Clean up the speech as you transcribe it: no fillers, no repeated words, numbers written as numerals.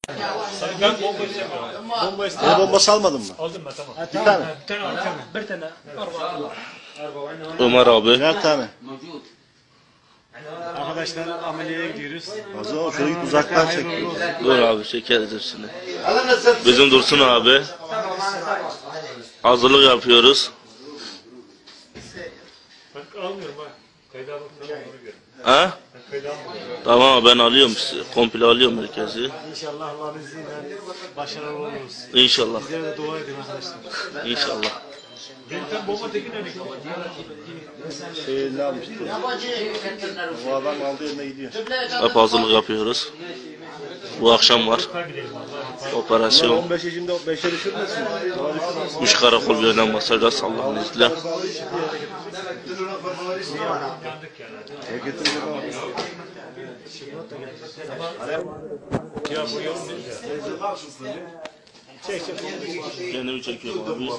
Ben bomba istemiyorum. Bomba istemiyorum. Bombası almadın mı? Aldım ben tamam. Bir tane. Bir tane. Ömer abi. Birer tane. Arkadaşlar ameliyeye gidiyoruz. O zaman şöyle git uzaktan çek. Dur abi çekeriz hepsini. Bizim Dursun abi. Hazırlık yapıyoruz. Ben almıyorum ha. Kayda alıp ona göre. Ha? Ben kayda almıyorum. Tamam ben alıyorum sizi. Komple alıyorum herkesi. İnşallah Allah'ın izniyle başarılı oluruz. İnşallah. Sizlere de dua edin arkadaşlar. İnşallah. Ben bomba tekin öyle Ne almıştı? Bu adam aldı yerine gidiyor. Hep hazırlık yapıyoruz. Bu akşam var. Operasyon. 15 yaşında 5'e düşürmesin. 3 karakol bir önem basacağız Allah'ın izniyle. Ya bu yolun çek. Kendimi çekiyorum abi.